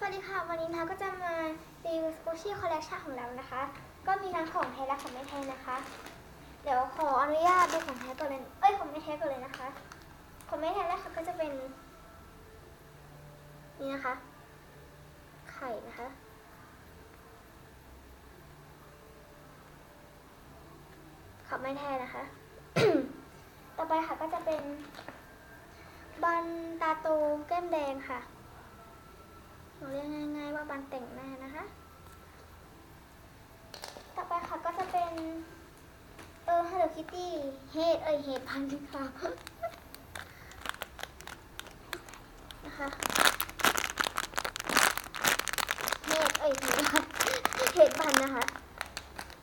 วัสดีค่ะวันนี้นะก็จะมารีวิวสกูชี่คอลเลคชันของเรานะคะก็มีทั้งของแท้และของไม่แท้นะคะเดี๋ยวขออนุญาตดูของแท้ก่อนเลยของไม่แท้ก่อนเลยนะคะของไม่แท้แรกค่ะก็จะเป็นนี่นะคะไข่นะคะของไม่แท้นะคะ ต่อไปค่ะก็จะเป็นบันตาโตแก้มแดงค่ะเราเรียกง่ายๆว่าบันแต่งหน้านะคะต่อไปค่ะก็จะเป็นHello Kitty เฮดพันค่ะนะคะเฮดพันนะคะ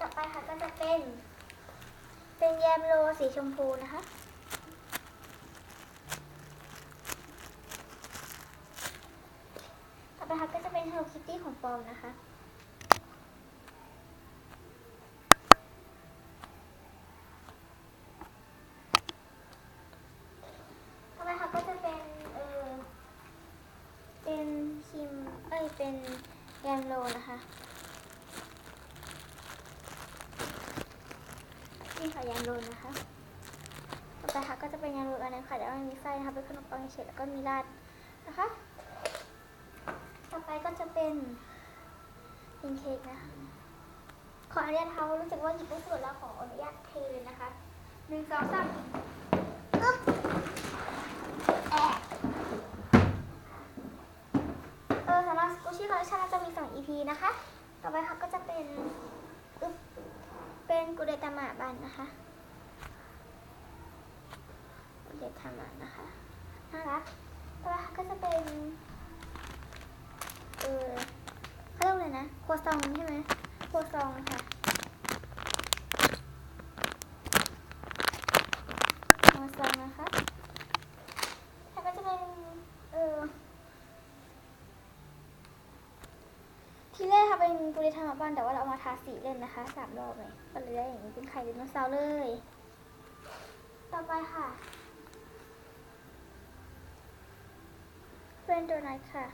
ต่อไปค่ะก็จะเป็นแยมโรสีชมพูนะคะต่อไปค่ะก็จะเป็น Hello Kitty ของปลอมนะคะต่อไปค่ะก็จะเป็นคิมเป็นแยมโรนะคะนี่ค่ะแยมโรนะคะต่อไปค่ะก็จะเป็นแยมโรอันนั้นค่ะแต่ว่าไม่มีไส้นะคะเป็นขนมปังเฉดแล้วก็มีราดนะคะต่อไปก็จะเป็นเค้กนะคะขออนุญาตเขารู้สึกว่าหยิบไม่สุดแล้วขออนุญาตเทเลยนะคะ1 2 3อึ๊บสำหรับสกูชี่คอลเลคชันจะมี2 EP นะคะต่อไปค่ะก็จะเป็นกุเดตามะบันนะคะกุเดตามะนะคะน่ารักต่อไปค่ะก็จะเป็นเขาเรียกเลยนะครัวซองใช่ไหมครัวซองค่ะครัวซองนะคะแล้วก็จะเป็นทีแรกค่ะเป็นกุเดตามะบันแต่ว่าเราเอามาทาสีเล่นนะคะ3 รอบเลยก็เลยได้อย่างนี้เป็นไข่ไดโนเสาร์เลยต่อไปค่ะเป็นตัวไหนค่ะ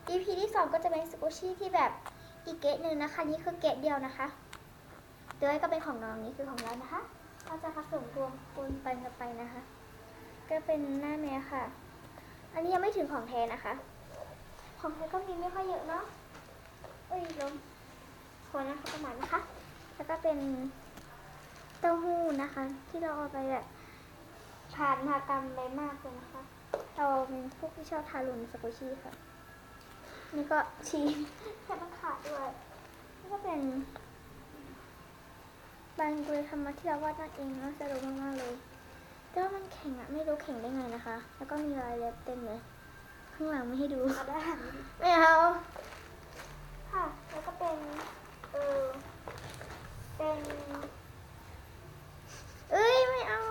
EP ที่2ก็จะเป็นสกูชี่ที่แบบอีกเกตหนึ่งนะคะนี่คือเกตเดียวนะคะเดี๋ยวก็เป็นของน้องนี่คือของเรานะคะเราจะผสมรวมปนไปกันไปนะคะก็เป็นหน้าแม่ค่ะอันนี้ยังไม่ถึงของแท้นะคะของแท้ก็มีไม่ค่อยเยอะเนาะลมคนนะคะประมาณนะคะแล้วก็เป็นเต้าหู้นะคะที่เราเอาไปแบบผ่านมากรรมไปมากเลยนะคะเราเป็นพวกที่ชอบทารุณสกูชี่ค่ะนี่ก็ชีสแค่ต้องขาดด้วยนี่ก็เป็นบันกุยธรรมะที่เราวาดนั่นเองนะสนุกมากๆเลยแต่ว่ามันแข็งอะไม่รู้แข็งได้ไงนะคะแล้วก็มีรอยเล็บเต็มเลยข้างหลังไม่ให้ดูไม่เอาค่ะแล้วก็เป็นไม่เอา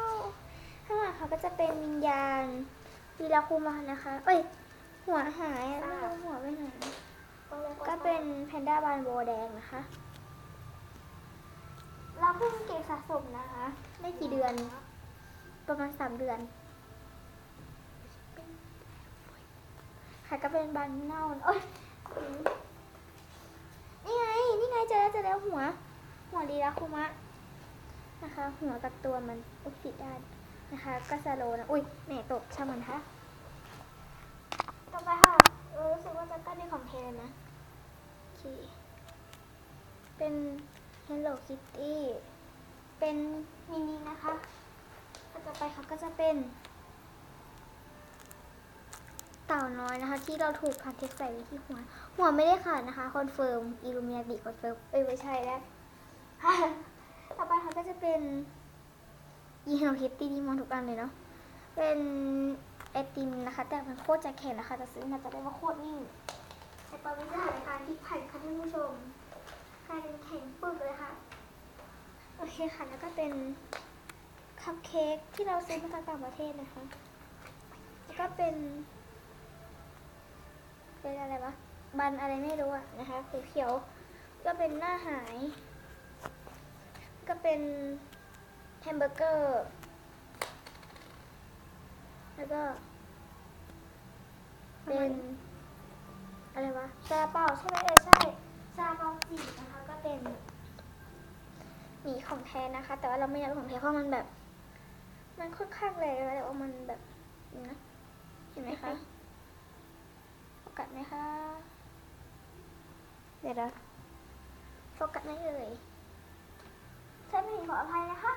ข้างหลังเขาก็จะเป็นวิญญาณวีราคูมานะคะหัวหายไม่รู้หัวไปไหนก็เป็นแพนด้าบานโบแดงนะคะเราเพิ่งเก็บสะสมนะคะไม่กี่เดือนประมาณ3 เดือนค่ะก็เป็นบานเน่านี่ไงเจอแล้วหัวลีราคุมะนะคะหัวกับตัวมันผิดด้านนะคะก็สโลนะแหม่ตกช่างมันค่ะต่อไปค่ะรู้สึกว่าจะใกล้เป็นของเทนนะโอเคเป็น Hello Kitty เป็นมินินะคะต่อไปค่ะก็จะเป็นเต่าน้อยนะคะที่เราถูกพันเทปใส่ไว้ที่หัวไม่ได้ขาดนะคะคอนเฟิร์มอิลูเมียติคอนเฟิร์มไม่ใช่แล้วต่อไปค่ะก็จะเป็นHello Kittyที่มองทุกอันเลยเนาะเป็นไอติมนะคะแต่มันโคตรจะแข็งนะคะจะซื้อมาจะได้ว่าโคตรนิ่มแต่ตอนนี้สถานการณ์ที่ผ่านค่ะท่านผู้ชมกลายเป็นแข็งปึกเลยค่ะโอเคค่ะแล้วก็เป็นคัพเค้กที่เราซื้อมาจากต่างประเทศนะคะแล้วก็เป็นอะไรวะบันอะไรไม่รู้อะนะคะเขียวก็เป็นหน้าหายก็เป็นแฮมเบอร์เกอร์แล้วก็เป็น อะไรวะซาลาเปาใช่ไหมใช่ซาลาเปาจีบนะคะก็เป็นหมีของแท้นะคะ แต่ว่าเราไม่อยากเป็นของแท้เพราะมันแบบ มันค่อนข้างแรงแต่ว่ามันแบบนะเห็นไหมคะโฟกัสไหมคะเดี๋ยวนะโฟกัสไม่เลยใช่ไม่เห็นขออภัยนะคะ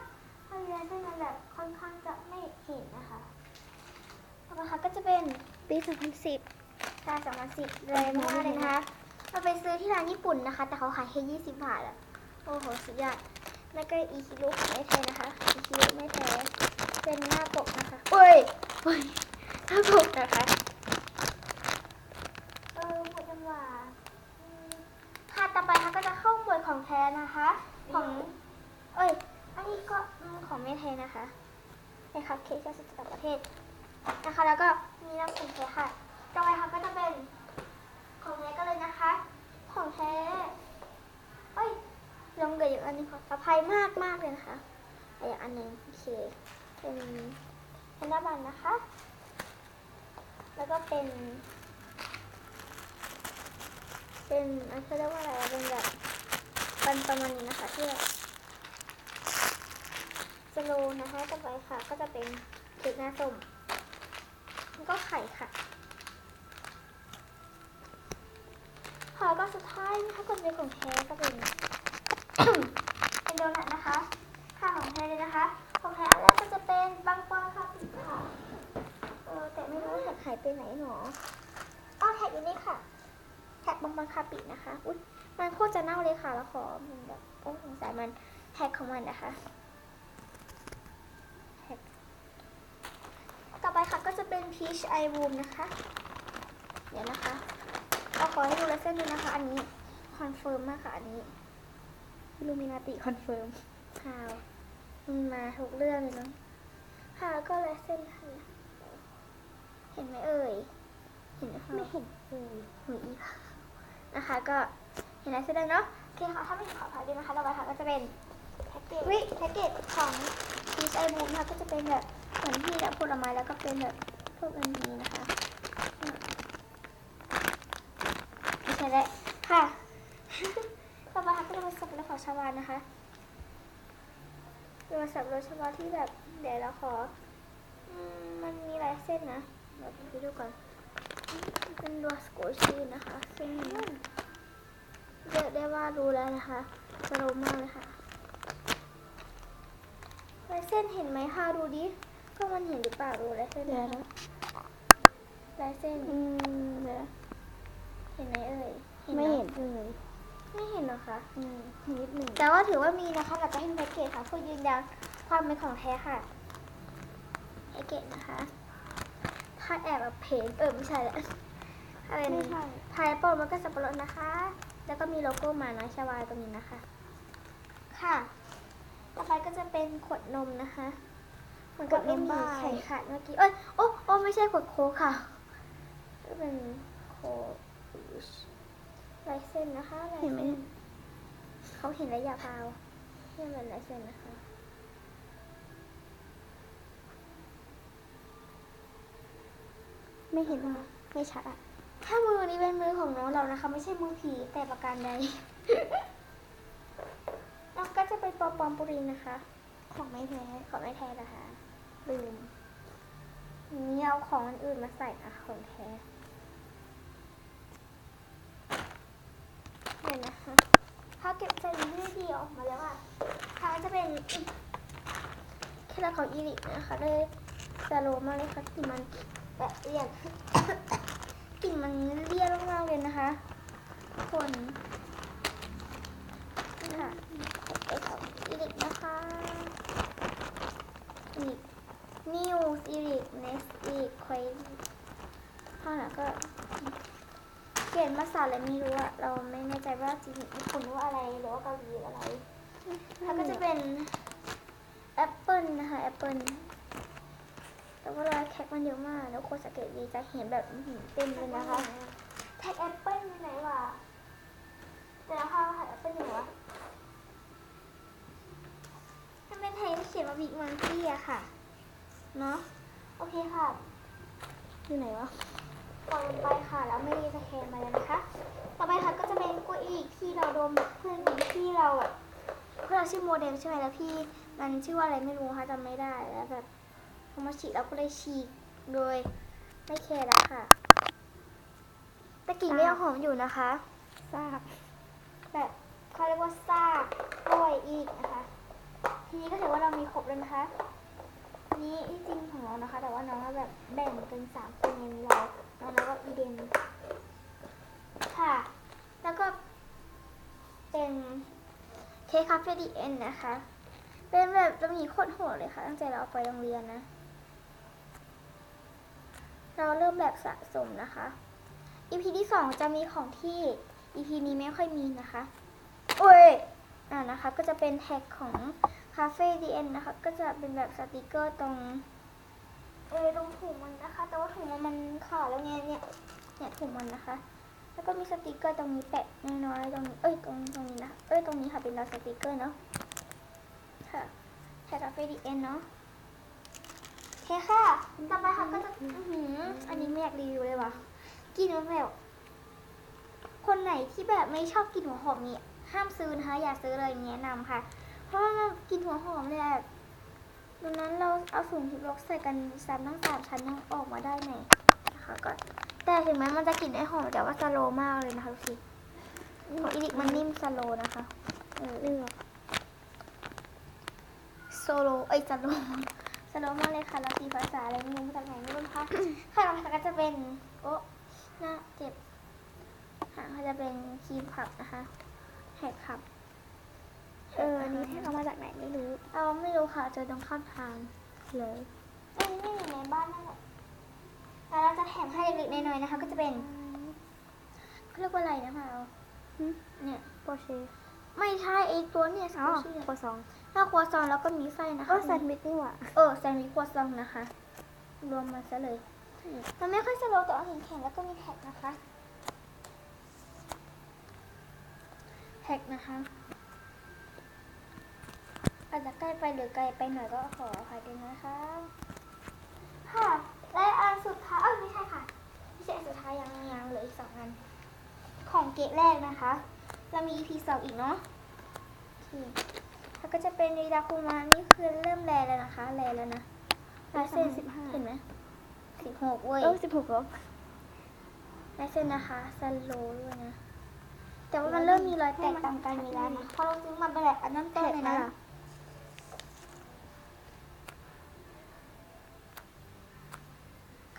พยายามให้มันแบบค่อนข้างจะไม่เห็นนะคะต่อมาค่ะก็จะเป็นปี 2010 ใช่ 2010 เลยมากเลยนะคะเราไปซื้อที่ร้านญี่ปุ่นนะคะ แต่เขาขายแค่20 บาทอะโอ้โหสุดยอดแล้วก็อีคิรุไม่แท้นะคะอีคิรุไม่แท้เป็นหน้าปกนะคะเอ้ยหน้าปกนะคะหมดจังหวะค่ะต่อไปค่ะก็จะเข้าหมวดของแท้นะคะ ของอันนี้ก็ของไม่แท้นะคะเป็นคัพเค้กจากต่างประเทศนะคะแล้วก็มีน้ำของแท้ค่ะต่อไปค่ะก็จะเป็นของแท้ก็เลยนะคะของแท้ลงเหลืออยู่อันนึงขออภัยมากเลยนะคะอีกอันหนึ่งโอเคเป็นแพนด้าบันนะคะแล้วก็เป็นอันเขาเรียกว่าอะไรเป็นแบบปันประมาณนี้นะคะที่แบบสโลนะคะต่อไปค่ะก็จะเป็นเค้กหน้าส้มแล้วก็ไข่ค่ะค่ะก็สุดท้ายถ้าเกิดเป็นของแท้ก็เป็น เป็นโดนัทนะคะค่ะของแท้เลยนะคะของแท้อันแรกก็จะเป็นบางปอนค่ะปิดค่ะแต่ไม่รู้แท็กหายไปไหนหนอแท็กอยู่นี่ค่ะแท็กบางปอนคาปินะคะอุ๊ยมันโคตรจะเน่าเลยค่ะแล้วขอมันแบบสงสัยมันแท็กของมันนะคะแท็กต่อไปค่ะก็จะเป็น Peach Eye Room นะคะเดี๋ยวนะคะขอให้ดูลายเส้นดูนะคะอันนี้คอนเฟิร์มมากค่ะอันนี้Illuminati คอนเฟิร์มข่าวมาทุกเรื่องเลยเนาะค่ะแล้วก็ลายเส้นค่ะเห็นไหมเอ่ยเห็นไหมคะไม่เห็นหุยอีกนะคะก็เห็นลายเส้นแล้วเนาะโอเคค่ะถ้าไม่เห็นขออภัยด้วยนะคะต่อไปค่ะก็จะเป็นแพ็กเกจของ Peach Eye Room นะคะก็จะเป็นแบบเหมือนที่แบบผลไม้แล้วก็เป็นแบบพวกอันนี้นะคะไม่ใช่แล้วค่ะ ต่อไปค่ะก็จะเป็นสับปะรดของชาวานนะคะเป็นสับปะรดชาวาที่แบบเดี๋ยวเราขอมันมีลายเส้นนะเดี๋ยวไปดูก่อนเป็นตัวสโกชี่นะคะซึ่งเรียกได้ว่ารู้แล้วนะคะสโลว์มากเลยค่ะลายเส้นเห็นไหมคะดูดิก็มันเห็นหรือเปล่าดูลายเส้นนะคะลายเส้นเห็นไหมเอ่ยไม่เห็นเลยไม่เห็นหรอคะนิดหนึ่งแต่ว่าถือว่ามีนะคะเราจะให้แพ็กเกจค่ะเพื่อยืนยันความเป็นของแท้ค่ะแพ็กเกจนะคะถ้าแอบแบบเพนไม่ใช่แหละอะไรนี่พายโปรมันก็สับปะรดนะคะ แล้วก็มีโลโก้หมาน้อยชาวายตรงนี้นะคะค่ะต่อไปก็จะเป็นขวดนมนะคะมันก็ไม่มีไข่ขาดเมื่อกี้ไม่ใช่ขวดโค้กค่ะก็เป็นโค้กลายเส้นนะคะเห็นไหมเขาเห็นระยะเปล่านี่เป็นลายเส้นนะคะไม่เห็นว่าไม่ชัดอะถ้ามือนี้เป็นมือของน้องเรานะคะไม่ใช่มือผีแต่ประการใด แล้วก็จะเป็นปอมปุรีนะคะของไม่แท้นะคะลืมนี่เอาของอื่นมาใส่นะคะของแท้เดี๋ยวนะคะถ้าเก็บใจดีออกมาแล้วอ่ะถ้าจะเป็นแค่ละของอีริกนะคะเลยสโลมากเลยค่ะกลิ่นมันแบบเลี่ยน กลิ่นมันเลี่ยนมากๆเลยนะคะคนนี่ค่ะไปของอีริกนะคะอีกนิวอีริกเนสอีกควายข้างหลังก็เขียนภาษาอะไรไม่รู้อะเราไม่แน่ใจว่าจีนญี่ปุ่นว่าอะไรหรือว่าเกาหลีอะไรแล้วก็จะเป็นแอปเปิลนะคะแอปเปิลแต่ว่ารอยแท็กมันเยอะมากแล้วโคสังเกตดีจะเห็นแบบเต็มเลยนะคะแท็กแอปเปิลอยู่ไหนวะแต่ละข้าวแท็กแอปเปิลอยู่วะถ้าเป็นไทยเขียนว่าบิ๊กมังกี้อะค่ะเนาะโอเคค่ะอยู่ไหนวะ กดลงไปค่ะแล้วไม่ได้สแกนมาแล้วนะคะต่อไปค่ะก็จะเป็นกล้วยอีกที่เราโดนเพื่อนของที่เราแบบเพื่อนเราชื่อโมเดลใช่ไหมแล้วพี่มันชื่อว่าอะไรไม่รู้ค่ะจำไม่ได้แล้วแบบพอมาฉีกเราก็เลยฉีกโดยไม่แคร์แล้วค่ะแต่กลิ่นก็ยังหอมอยู่นะคะซากแบบเขาเรียกว่าซากกล้วยอีกนะคะทีนี้ก็ถือว่าเรามีครบแล้วนะคะนี้ที่จริงของเรานะคะ แต่ว่าน้องแบบแบ่งเป็น3คนอย่างนี้เราน้องแล้วก็อีเดนค่ะ แล้วก็เป็นเค้กคาเฟ่ดีเอ็นนะคะ เป็นแบบจะมีโคตรโหดเลยค่ะตั้งแต่เราเอาไปโรงเรียนนะ เราเริ่มแบบสะสมนะคะ EP ที่2จะมีของที่ EP นี้ไม่ค่อยมีนะคะโอ้ยนะคะก็จะเป็นแท็กของคาเฟ่ดีเอ็นนะคะก็จะเป็นแบบสติกเกอร์ตรงตรงถุงมันนะคะ แต่ว่าถุงมันขาดแล้วไงเนี่ยถุงมันนะคะ แล้วก็มีสติกเกอร์ตรงนี้แปะน้อยๆตรงนี้ตรงนี้นะตรงนี้ค่ะเป็นลายสติกเกอร์เนาะค่ะแท็กคาเฟ่ดีเอ็นเนาะโอเคค่ะต่อไปค่ะก็จะอันนี้ไม่อยากรีวิวเลยว่ะกินมันแบบคนไหนที่แบบไม่ชอบกินหัวหอมนี่ห้ามซื้อนะคะอย่าซื้อเลยแนะนำค่ะเพราะว่ามันกินหัวหอมเลยแบบดังนั้นเราเอาถุงฮิปล็อกใส่กันซ้ำทั้ง3ชั้นยังออกมาได้ไหมนะคะก็แต่ถึงแม้มันจะกลิ่นได้หอมแต่ว่าสโลว์มากเลยนะคะดูสิของอีลิกมันนิ่มสโลว์นะคะเลือกโซโลสโลว์สโลว์มากเลยค่ะแล้วตีภาษาอะไรไม่รู้มาจากไหนไม่รู้ค่ะค่ะเราก็จะเป็นหน้าเจ็บหางก็จะเป็นครีมผับนะคะแหกผับนี่แทกเอามาจากไหนไม่รู้ไม่รู้ค่ะเจอตรงข้ามทางเลยไม่อยู่ในบ้านนั่นแหละแล้วเราจะแถมให้เล็กๆน้อยๆนะคะก็จะเป็นเขาเรียกว่าอะไรนะคะเนี่ยโปเช่ไม่ใช่ตัวเนี่ยครัวซองถ้าครัวซองแล้วก็มีไส้นะคะแซนด์วิชนี่หว่าแซนด์วิชครัวซองนะคะรวมมาซะเลยมันไม่ค่อยสโลว์แต่ว่าแข็งๆแล้วก็มีแท็กนะคะแท็กนะคะอาจจะใกล้ไปหรือไกลไปหน่อยก็ขออภัยด้วยนะคะค่ะและอันสุดท้ายไม่ใช่ค่ะไม่ใช่อันสุดท้ายยังเหลืออีก2 อันของเกตแรกนะคะจะมี EP 2อีกเนาะแล้วก็จะเป็นรีดาคุมานี่คือเริ่มแลแล้วนะคะแลแล้วนะลายเส้น15เห็นไหม16เว้ย16ลบลายเส้นนะคะสโลว์ด้วยนะแต่ว่ามันเริ่มมีรอยแตกต่างกันมีแล้วนะพอเราซื้อมาเป็นแบบอันนั้นต้นเลยนะ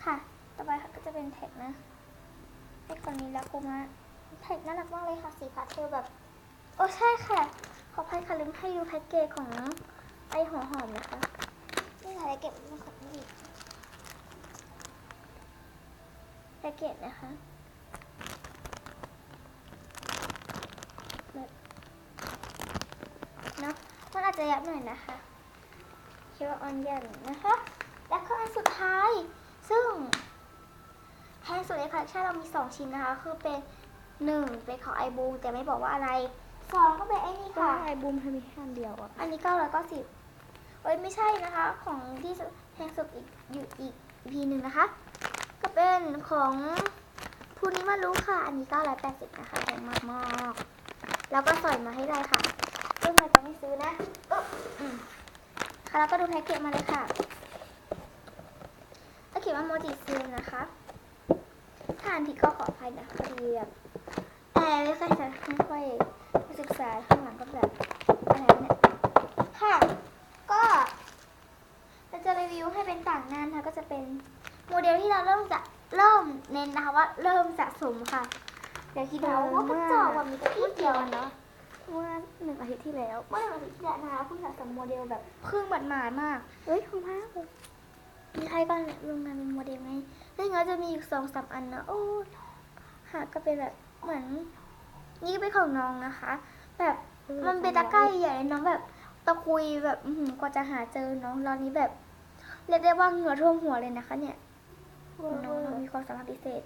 ค่ะต่อไปค่ะก็จะเป็นแท็กนะให้คนนี้แล้วกูมาแท็กน่ารักมากเลยค่ะสีพาสเทลแบบใช่ค่ะขออภัยค่ะลืมให้ดูแพ็กเกจของไอหัวหอมนะคะนี่ค่ะเก็บมาขัดนี่แพ็กเกจนะคะแบบเนาะมันอาจจะยับหน่อยนะคะคิดว่าออนยันนะคะแล้วก็อันสุดท้ายซึ่งแพงสุดในคอลเลคชันเรามี2 ชิ้นนะคะคือเป็น1เป็นของไอบูมแต่ไม่บอกว่าอะไร2ก็เป็นไอ้นี่ค่ะไอบูมมีแค่เดียวอันนี้990ไม่ใช่นะคะของที่แพงสุดอยู่อีก EP นึงนะคะก็เป็นของพูนี้มารู้ค่ะอันนี้980นะคะแพงมากๆแล้วก็ใส่มาให้ได้ค่ะซึ่งเราจะไม่ซื้อนะค่ะแล้วก็ดูแพ็กเกจมาเลยค่ะก็เขียนว่าโมจิซีนนะคะถ้าอันที่ก็ขออภัยนะคะพอดีแบบไม่ค่อยจะศึกษาข้างหลังก็แบบอะไรเนี่ยค่ะก็เราจะรีวิวให้เป็นต่างงานค่ะก็จะเป็นโมเดลที่เราเริ่มเน้นนะคะว่าเริ่มสะสมค่ะเดี๋ยวคิดดูว่าก็จอบมีแต่ที่เดียวเนาะเมื่อ1 อาทิตย์ที่แล้วนะคะเพิ่งสะสมโมเดลแบบเพิ่งหมาดมากของพ่อมีใครก็ลงงานเป็นโมเดลไหมได้เงินจะมีอยู่2-3 อันนะค่ะก็เป็นแบบเหมือนนี่ก็เป็นของน้องนะคะแบบมันเป็นตะกร้าใหญ่น้องแบบตะคุยแบบกว่าจะหาเจอน้องตอนนี้แบบเรียกได้ว่าเหงื่อท่วมหัวเลยนะคะเนี่ยน้องมีความสามารถพิเศษ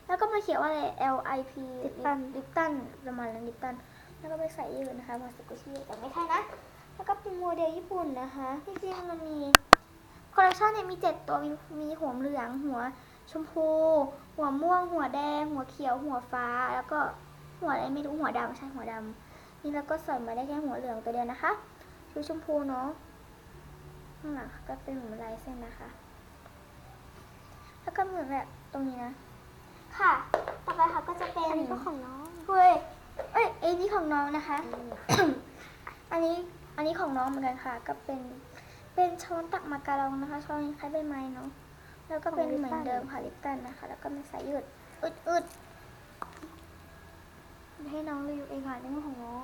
แล้วก็มาเขียนว่าอะไร LIP ลิปตันประมาณนั้นลิปตันแล้วก็ไปใส่ยืดนะคะมาสกุชี่แต่ไม่ใช่นะแล้วก็เป็นโมเดลญี่ปุ่นนะคะจริงๆมันมีคอลเลคชันเนี่ยมี7 ตัวมีหัวเหลืองหัว ชมพู หัวม่วง หัวแดง หัวเขียว หัวฟ้า แล้วก็หัวอะไรไม่รู้ หัวดำใช่หัวดำนี่เราก็ใส่มาได้แค่หัวเหลืองตัวเดียวนะคะชุดชมพูเนาะข้างหลังก็เป็นเหมือนลายเส้นนะคะ แล้วก็เหมือนแบบตรงนี้นะ ค่ะ ต่อไปค่ะก็จะเป็น อันนี้ก็ของน้อง เฮ้ยเอ้ยนี่ของน้องนะคะ อันนี้ของน้องเหมือนกันค่ะ ก็เป็นช้อนตักมาการองนะคะ ช้อนคล้ายใบไม้เนาะ แล้วก็เป็นเหมือนเดิมค่ะลิปตันนะคะ แล้วก็มีสายยืดอึดให้น้องรีวิวเองค่ะนี่เป็นของน้อง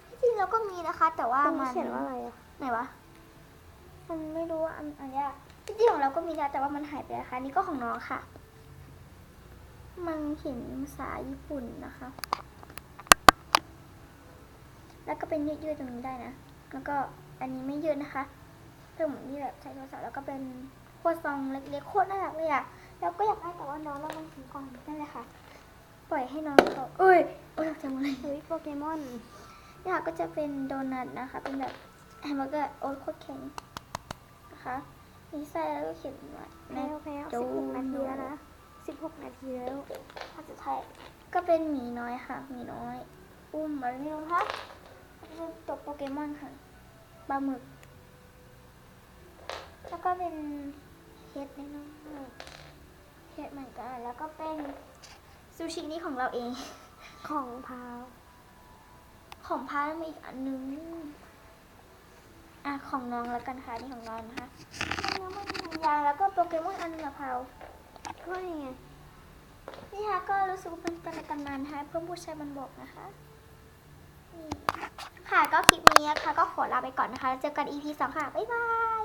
ที่จริงเราก็มีนะคะ แต่ว่า ตรง มั นี้ น เขียนว่าอะไรอะ ไหนวะ มันไม่รู้ว่าอันเนี้ยที่จริงของเราก็มีนะแต่ว่ามันหายไปนะคะ นี่ก็ของน้องค่ะ มันเขียนภาษาญี่ปุ่นนะคะ แล้วก็เป็นยืดๆตรงนี้ได้นะ แล้วก็อันนี้ไม่ยืดนะคะเป็นเหมือนที่แบบใช้โทรศัพท์แล้วก็เป็นโคตรซองเล็กๆโคตรน่ารักเลยอะแล้วก็อยากได้แต่ว่าน้องเรามันถึงก่อนนั่นแหละค่ะ ปล่อยให้น้องเขาเอ้ยจำอะไร เฮ้ยโปเกมอน นี่ค่ะก็จะเป็นโดนัทนะคะ เป็นแบบแฮมเบอร์เกอร์โอ๊ตโคตรแข็งนะคะมีไส้แล้วก็เขียนว่า แพ้ว16 นาทีแล้วนะ 16 นาทีแล้ว ภาษาไทยก็เป็นหมีน้อยค่ะหมีน้อย อุ้มอะไรไม่รู้ค่ะเป็นตัวโปเกมอนค่ะปลาหมึก แล้วก็เป็นเฮ็ดน้อยๆเฮ็ดเหมือนกัน แล้วก็เป็นซูชินี่ของเราเอง ของพาว ของพาแล้วมีอีกอันนึงของน้องแล้วกันค่ะนี่ของน้องนะคะน้องมันมียางแล้วก็โปเกมอนอันนึงอะพาว ก็นี่ไง นี่ค่ะก็รู้สึกว่าเป็นในตำนานนะคะเพื่อนผู้ชายมันบอกนะคะนี่ค่ะก็คลิปนี้นะคะก็ขอลาไปก่อนนะคะแล้วเจอกัน EP 2 ค่ะ บ๊ายบาย